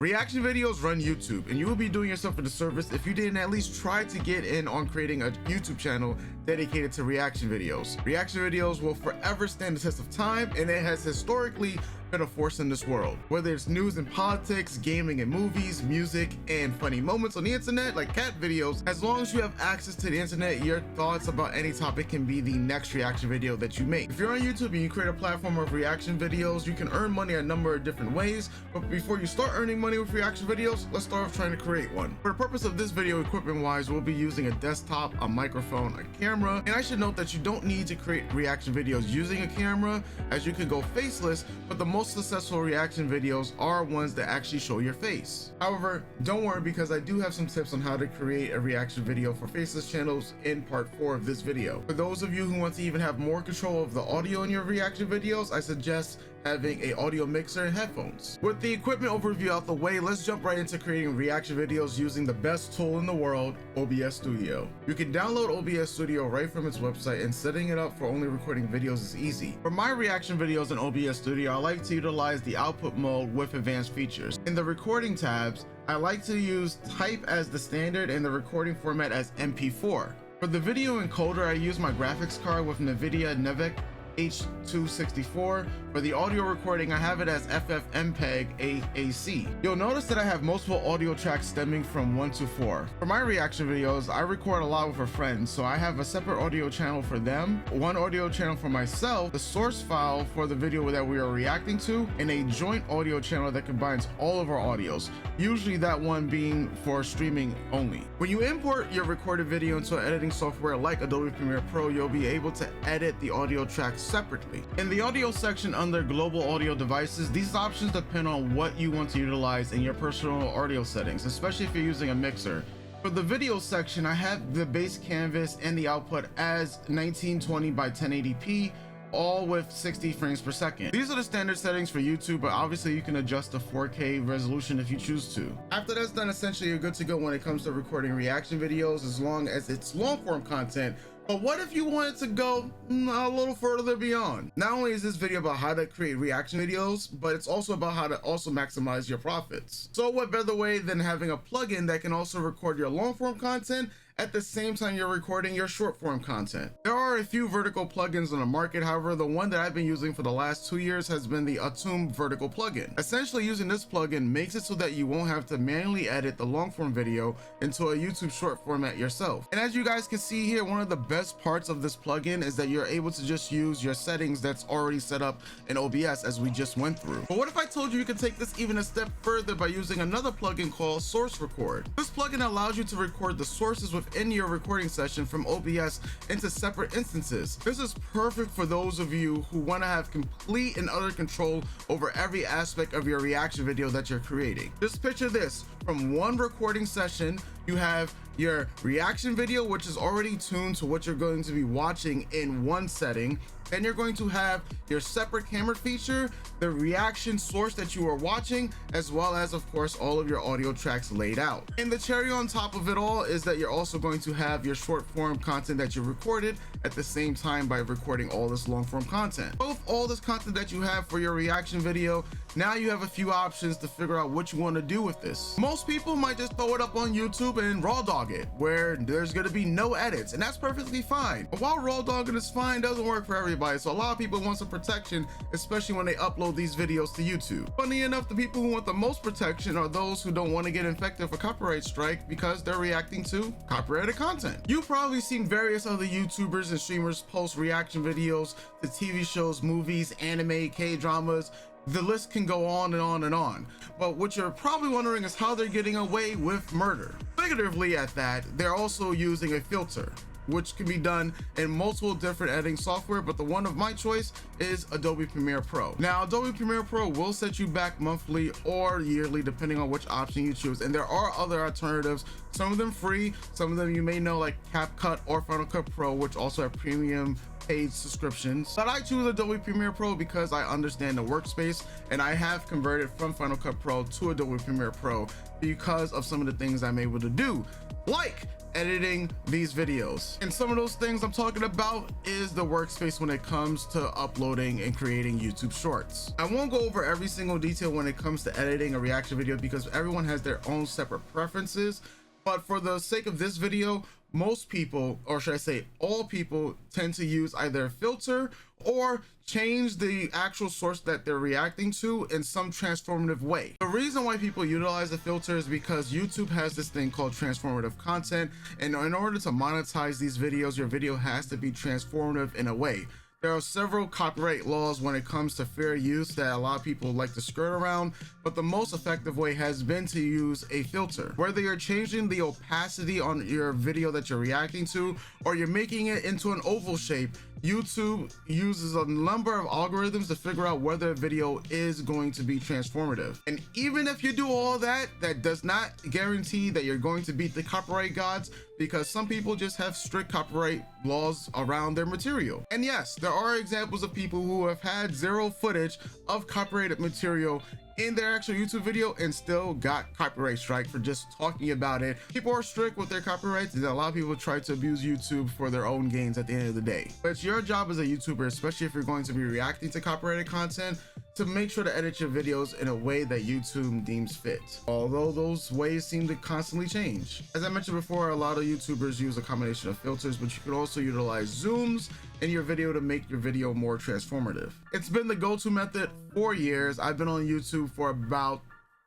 Reaction videos run YouTube, and you will be doing yourself a disservice if you didn't at least try to get in on creating a YouTube channel dedicated to reaction videos. Reaction videos will forever stand the test of time, and it has historically been a force in this world. Whether it's news and politics, gaming and movies, music, and funny moments on the internet like cat videos, as long as you have access to the internet, your thoughts about any topic can be the next reaction video that you make. If you're on YouTube and you create a platform of reaction videos, you can earn money a number of different ways, but before you start earning money with reaction videos, let's start off trying to create one. For the purpose of this video, equipment wise, we'll be using a desktop, a microphone, a camera, and I should note that you don't need to create reaction videos using a camera, as you can go faceless, but the most successful reaction videos are ones that actually show your face. However, don't worry, because I do have some tips on how to create a reaction video for faceless channels in part 4 of this video. For those of you who want to even have more control of the audio in your reaction videos, I suggest having a audio mixer and headphones. With the equipment overview out the way, let's jump right into creating reaction videos using the best tool in the world, OBS Studio. You can download OBS Studio right from its website, and setting it up for only recording videos is easy. For my reaction videos in OBS Studio, I like to utilize the output mode with advanced features. In the recording tabs, I like to use type as the standard and the recording format as MP4. For the video encoder, I use my graphics card with NVIDIA NVENC H264. For the audio recording, I have it as FFmpeg AAC. You'll notice that I have multiple audio tracks stemming from 1 to 4. For my reaction videos, I record a lot with a friend, so I have a separate audio channel for them, one audio channel for myself, the source file for the video that we are reacting to, and a joint audio channel that combines all of our audios, usually that one being for streaming only. When you import your recorded video into an editing software like Adobe Premiere Pro, you'll be able to edit the audio tracks separately. In the audio section under global audio devices, these options depend on what you want to utilize in your personal audio settings, especially if you're using a mixer. For the video section, I have the base canvas and the output as 1920 by 1080p, all with 60 frames per second. These are the standard settings for YouTube, but obviously you can adjust the 4K resolution if you choose to. After that's done, essentially you're good to go when it comes to recording reaction videos, as long as it's long form content. But what if you wanted to go a little further beyond? Not only is this video about how to create reaction videos, but it's also about how to also maximize your profits. So what better way than having a plugin that can also record your long form content at the same time you're recording your short form content. There are a few vertical plugins on the market. However, the one that I've been using for the last 2 years has been the Atom vertical plugin. Essentially, using this plugin makes it so that you won't have to manually edit the long form video into a YouTube short format yourself. And as you guys can see here, one of the best parts of this plugin is that you're able to just use your settings that's already set up in OBS, as we just went through. But what if I told you you could take this even a step further by using another plugin called Source Record? This plugin allows you to record the sources within your recording session from OBS into separate instances. This is perfect for those of you who want to have complete and utter control over every aspect of your reaction video that you're creating. Just picture this: from one recording session, you have your reaction video, which is already tuned to what you're going to be watching in one setting. Then you're going to have your separate camera feature, the reaction source that you are watching, as well as, of course, all of your audio tracks laid out. And the cherry on top of it all is that you're also going to have your short form content that you recorded at the same time by recording all this long form content. Both all this content that you have for your reaction video, now you have a few options to figure out what you want to do with this. Most people might just throw it up on YouTube and raw dog it, where there's going to be no edits, and that's perfectly fine. But while raw dogging is fine, it doesn't work for everybody. So a lot of people want some protection, especially when they upload these videos to YouTube. Funny enough, the people who want the most protection are those who don't want to get infected for copyright strike because they're reacting to copyrighted content. You've probably seen various other YouTubers and streamers post reaction videos to TV shows, movies, anime, K-dramas. The list can go on and on and on. But what you're probably wondering is how they're getting away with murder. Figuratively at that, they're also using a filter, which can be done in multiple different editing software, but the one of my choice is Adobe Premiere Pro. Now, Adobe Premiere Pro will set you back monthly or yearly, depending on which option you choose. And there are other alternatives, some of them free, some of them you may know, like CapCut or Final Cut Pro, which also have premium paid subscriptions. But I choose Adobe Premiere Pro because I understand the workspace, and I have converted from Final Cut Pro to Adobe Premiere Pro because of some of the things I'm able to do, like editing these videos. And some of those things I'm talking about is the workspace when it comes to uploading and creating YouTube shorts. I won't go over every single detail when it comes to editing a reaction video because everyone has their own separate preferences. But for the sake of this video, most people, or should I say all people, tend to use either a filter or change the actual source that they're reacting to in some transformative way. The reason why people utilize a filter is because YouTube has this thing called transformative content, and in order to monetize these videos, your video has to be transformative in a way. There are several copyright laws when it comes to fair use that a lot of people like to skirt around, but the most effective way has been to use a filter. Whether you're changing the opacity on your video that you're reacting to, or you're making it into an oval shape, YouTube uses a number of algorithms to figure out whether a video is going to be transformative. And even if you do all that, that does not guarantee that you're going to beat the copyright gods, because some people just have strict copyright laws around their material. And yes, there are examples of people who have had zero footage of copyrighted material in their actual YouTube video and still got copyright strike for just talking about it. People are strict with their copyrights, and a lot of people try to abuse YouTube for their own gains at the end of the day. But it's your job as a YouTuber, especially if you're going to be reacting to copyrighted content, to make sure to edit your videos in a way that YouTube deems fit, although those ways seem to constantly change. As I mentioned before, a lot of YouTubers use a combination of filters, but you could also utilize zooms in your video to make your video more transformative. It's been the go-to method for years. I've been on YouTube for about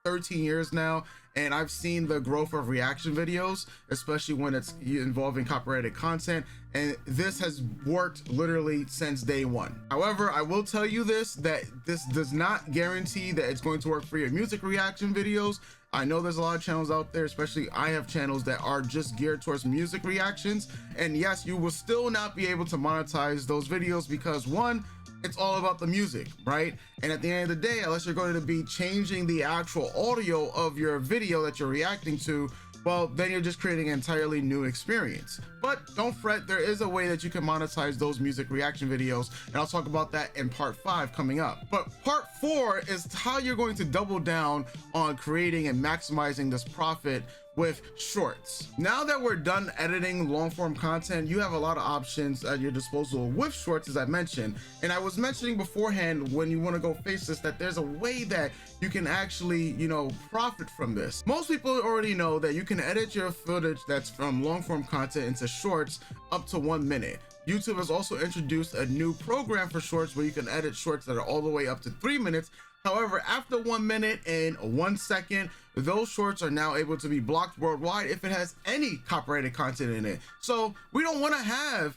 13 years now, and I've seen the growth of reaction videos, especially when it's involving copyrighted content, and this has worked literally since day one. However, I will tell you that this does not guarantee that it's going to work for your music reaction videos. I know there's a lot of channels out there, especially I have channels that are just geared towards music reactions, and yes, you will still not be able to monetize those videos because, one, it's all about the music, right? And at the end of the day, unless you're going to be changing the actual audio of your video that you're reacting to, well, then you're just creating an entirely new experience. But don't fret, there is a way that you can monetize those music reaction videos, and I'll talk about that in part 5 coming up. But part 4 is how you're going to double down on creating and maximizing this profit with shorts. Now that we're done editing long form content, you have a lot of options at your disposal with shorts, as I mentioned. And I was mentioning beforehand, when you want to go face this, that there's a way that you can actually, profit from this. Most people already know that you can edit your footage that's from long form content into shorts up to 1 minute. YouTube has also introduced a new program for shorts where you can edit shorts that are all the way up to 3 minutes. However, after 1 minute and 1 second, those shorts are now able to be blocked worldwide if it has any copyrighted content in it. So we don't want to have,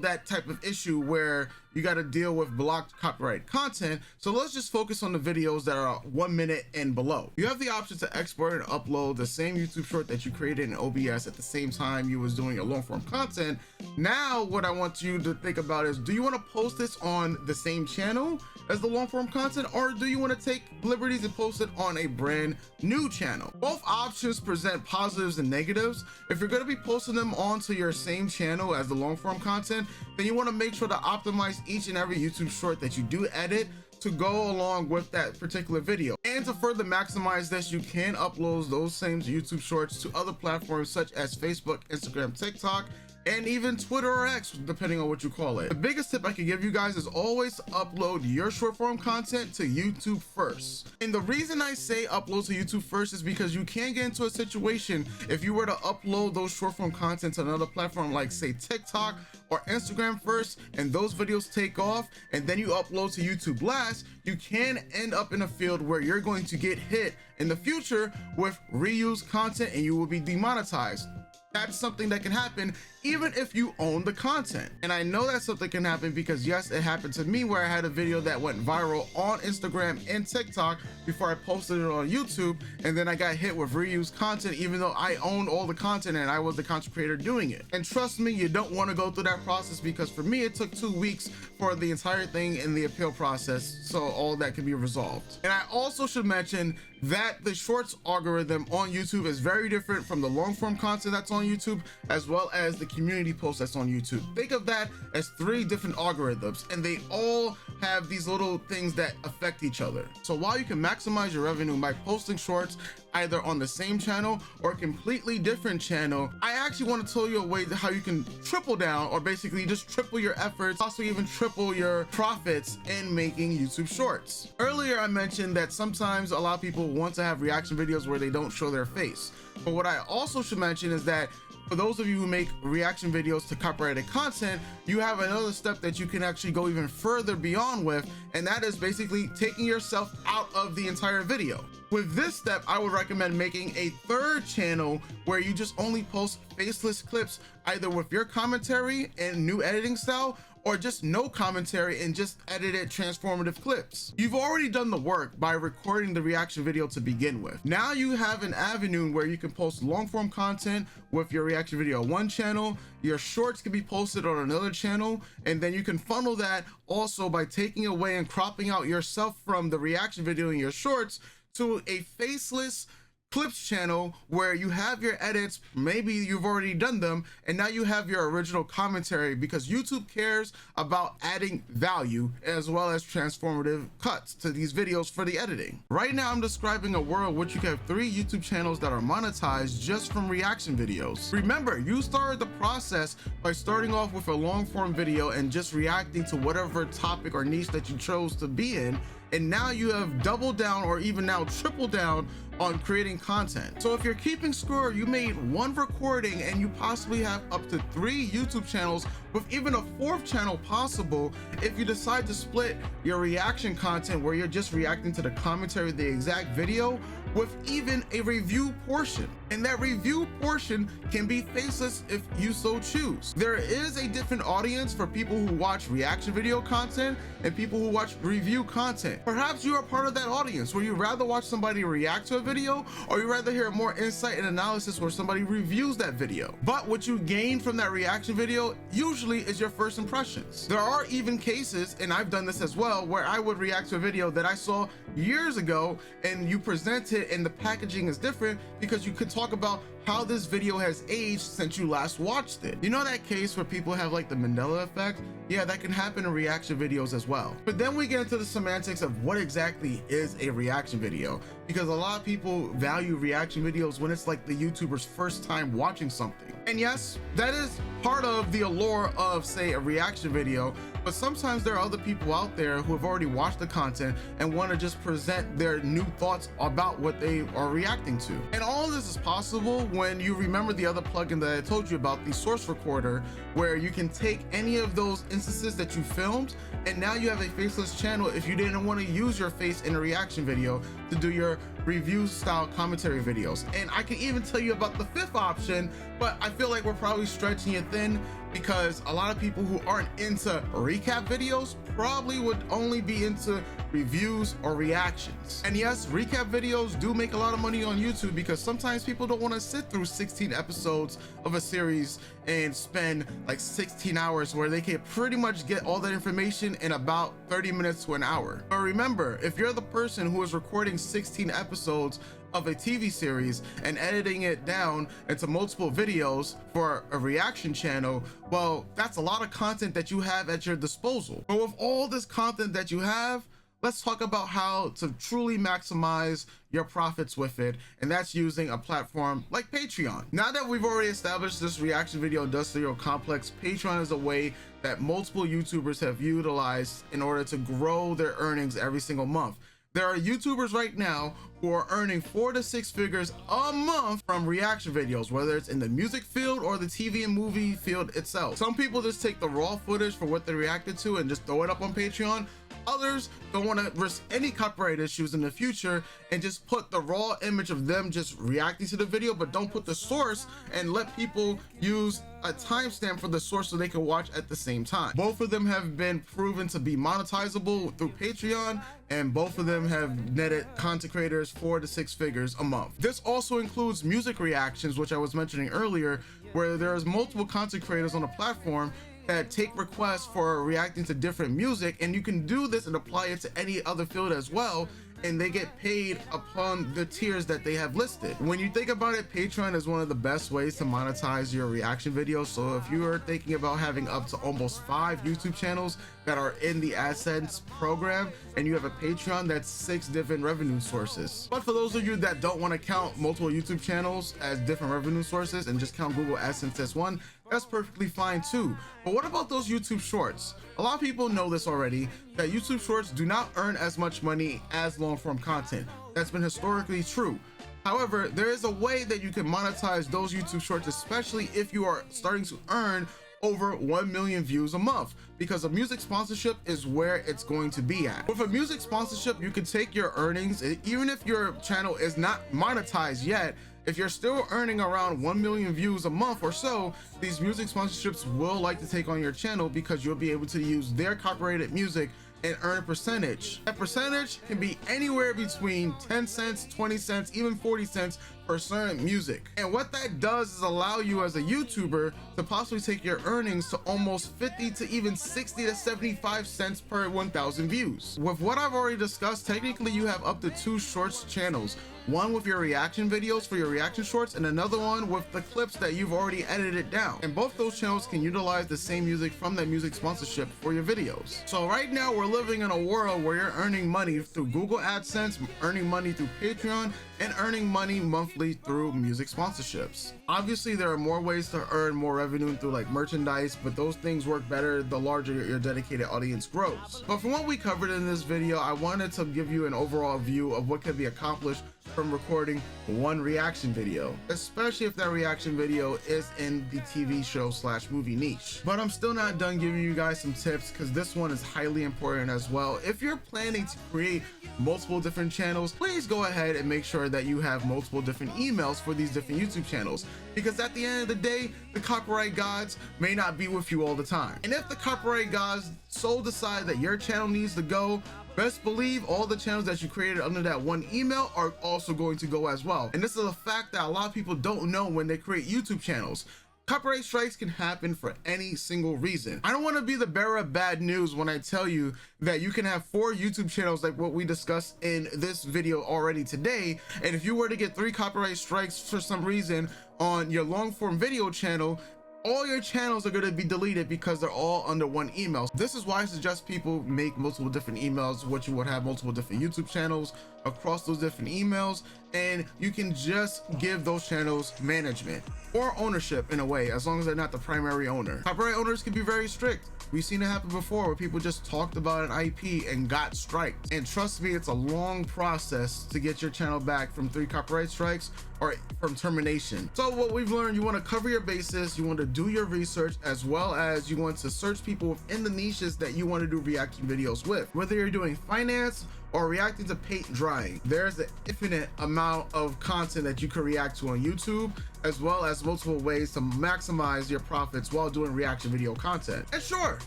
that type of issue where you got to deal with blocked copyright content. So let's just focus on the videos that are 1 minute and below. You have the option to export and upload the same YouTube short that you created in OBS at the same time you was doing your long form content. Now, what I want you to think about is, do you want to post this on the same channel as the long form content, or do you want to take liberties and post it on a brand new channel? Both options present positives and negatives. If you're going to be posting them onto your same channel as the long form content, then you want to make sure to optimize each and every YouTube short that you do edit to go along with that particular video. And to further maximize this, you can upload those same YouTube shorts to other platforms such as Facebook, Instagram, TikTok, and even Twitter or X, depending on what you call it. The biggest tip I can give you guys is always upload your short form content to YouTube first. And the reason I say upload to YouTube first is because you can get into a situation if you were to upload those short form content to another platform like, say, TikTok or Instagram first, and those videos take off, and then you upload to YouTube last, you can end up in a field where you're going to get hit in the future with reused content and you will be demonetized. That's something that can happen even if you own the content. And I know that something can happen because, yes, it happened to me where I had a video that went viral on Instagram and TikTok before I posted it on YouTube, and then I got hit with reused content even though I owned all the content and I was the content creator doing it. And trust me, you don't want to go through that process, because for me it took 2 weeks for the entire thing in the appeal process, so all that can be resolved. And I also should mention that the shorts algorithm on YouTube is very different from the long form content that's on YouTube, as well as the community post that's on YouTube. Think of that as 3 different algorithms, and they all have these little things that affect each other. So while you can maximize your revenue by posting shorts either on the same channel or a completely different channel, I actually want to tell you a way to how you can triple down, or basically just triple your efforts, possibly even triple your profits in making YouTube shorts. Earlier I mentioned that sometimes a lot of people want to have reaction videos where they don't show their face, but what I also should mention is that for those of you who make reaction videos to copyrighted content, you have another step that you can actually go even further beyond with, and that is basically taking yourself out of the entire video. With this step, I would recommend making a 3rd channel where you just only post faceless clips, either with your commentary and new editing style, or just no commentary and just edited transformative clips. You've already done the work by recording the reaction video to begin with. Now you have an avenue where you can post long form content with your reaction video on one channel, your shorts can be posted on another channel, and then you can funnel that also by taking away and cropping out yourself from the reaction video in your shorts to a faceless clips channel where you have your edits, maybe you've already done them, and now you have your original commentary, because YouTube cares about adding value as well as transformative cuts to these videos for the editing. Right now I'm describing a world which you can have 3 YouTube channels that are monetized just from reaction videos. Remember, you started the process by starting off with a long form video and just reacting to whatever topic or niche that you chose to be in, and now you have doubled down or even now tripled down on creating content. So if you're keeping score, you made 1 recording and you possibly have up to 3 YouTube channels with even a 4th channel possible if you decide to split your reaction content where you're just reacting to the commentary of the exact video with even a review portion. And that review portion can be faceless if you so choose. There is a different audience for people who watch reaction video content and people who watch review content. Perhaps you are part of that audience where you rather watch somebody react to a video, or you rather hear more insight and analysis where somebody reviews that video. But what you gain from that reaction video usually is your first impressions. There are even cases, and I've done this as well, where I would react to a video that I saw years ago and you present it and the packaging is different because you could talk about how this video has aged since you last watched it. You know that case where people have like the Mandela effect? Yeah, that can happen in reaction videos as well. But then we get into the semantics of what exactly is a reaction video, because a lot of people value reaction videos when it's like the YouTuber's first time watching something. And yes, that is part of the allure of, say, a reaction video, but sometimes there are other people out there who have already watched the content and want to just present their new thoughts about what they are reacting to. And all of this is possible when you remember the other plugin that I told you about, the source recorder, where you can take any of those instances that you filmed, and now you have a faceless channel if you didn't want to use your face in a reaction video to do your review style commentary videos. And I can even tell you about the 5th option, but I feel like we're probably stretching it thin, because a lot of people who aren't into recap videos probably would only be into reviews or reactions. And yes, recap videos do make a lot of money on YouTube, because sometimes people don't want to sit through 16 episodes of a series and spend like 16 hours where they can pretty much get all that information in about 30 minutes to an hour. But remember, if you're the person who is recording 16 episodes of a TV series and editing it down into multiple videos for a reaction channel, well, that's a lot of content that you have at your disposal. But with all this content that you have, let's talk about how to truly maximize your profits with it, and that's using a platform like Patreon. Now that we've already established this reaction video industrial complex, Patreon is a way that multiple YouTubers have utilized in order to grow their earnings every single month. There are YouTubers right now who are earning 4 to 6 figures a month from reaction videos, whether it's in the music field or the TV and movie field itself. Some people just take the raw footage for what they reacted to and just throw it up on Patreon. Others don't want to risk any copyright issues in the future and just put the raw image of them just reacting to the video, but don't put the source and let people use a timestamp for the source so they can watch at the same time. Both of them have been proven to be monetizable through Patreon, and both of them have netted content creators 4 to 6 figures a month. This also includes music reactions, which I was mentioning earlier, where there's multiple content creators on the platform that take requests for reacting to different music, and you can do this and apply it to any other field as well. and they get paid upon the tiers that they have listed. When you think about it, Patreon is one of the best ways to monetize your reaction videos. So if you are thinking about having up to almost 5 YouTube channels that are in the AdSense program, and you have a Patreon, that's 6 different revenue sources. But for those of you that don't want to count multiple YouTube channels as different revenue sources and just count Google AdSense as one, that's perfectly fine too. But what about those YouTube shorts? A lot of people know this already, that YouTube shorts do not earn as much money as long form content. That's been historically true. However, there is a way that you can monetize those YouTube shorts, especially if you are starting to earn over 1 million views a month, because a music sponsorship is where it's going to be at. With a music sponsorship, you can take your earnings, even if your channel is not monetized yet. If you're still earning around 1 million views a month or so, these music sponsorships will like to take on your channel because you'll be able to use their copyrighted music and earn a percentage. That percentage can be anywhere between 10 cents, 20 cents, even 40 cents per certain music. And what that does is allow you as a YouTuber to possibly take your earnings to almost 50 to even 60 to 75 cents per 1,000 views. With what I've already discussed, technically you have up to 2 shorts channels. One with your reaction videos for your reaction shorts, and another one with the clips that you've already edited down. And both those channels can utilize the same music from that music sponsorship for your videos. So right now we're living in a world where you're earning money through Google AdSense, earning money through Patreon, and earning money monthly through music sponsorships. Obviously there are more ways to earn more revenue through like merchandise, but those things work better the larger your dedicated audience grows. But from what we covered in this video, I wanted to give you an overall view of what can be accomplished from recording one reaction video, especially if that reaction video is in the TV show / movie niche. But I'm still not done giving you guys some tips, because this one is highly important as well. If you're planning to create multiple different channels, please go ahead and make sure that you have multiple different emails for these different YouTube channels, because at the end of the day, the copyright gods may not be with you all the time. And if the copyright gods so decide that your channel needs to go, best believe all the channels that you created under that one email are also going to go as well. And this is a fact that a lot of people don't know when they create YouTube channels. Copyright strikes can happen for any single reason. I don't want to be the bearer of bad news when I tell you that you can have 4 YouTube channels like what we discussed in this video already today, and if you were to get 3 copyright strikes for some reason on your long form video channel, all your channels are going to be deleted because they're all under one email. This is why I suggest people make multiple different emails, which you would have multiple different YouTube channels across those different emails, and you can just give those channels management or ownership in a way, as long as they're not the primary owner. Copyright owners can be very strict. We've seen it happen before where people just talked about an IP and got striked. And trust me, it's a long process to get your channel back from 3 copyright strikes or from termination. So what we've learned, you want to cover your bases, you want to do your research, as well as you want to search people within the niches that you want to do reaction videos with. Whether you're doing finance or reacting to paint drying, there's an infinite amount of content that you can react to on YouTube, as well as multiple ways to maximize your profits while doing reaction video content. And sure,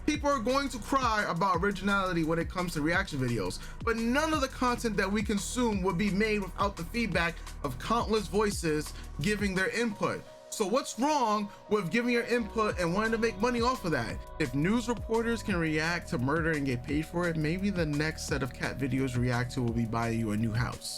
people are going to cry about originality when it comes to reaction videos, but none of the content that we consume would be made without the feedback of countless voices giving their input. So what's wrong with giving your input and wanting to make money off of that? If news reporters can react to murder and get paid for it, maybe the next set of cat videos react to will be buying you a new house.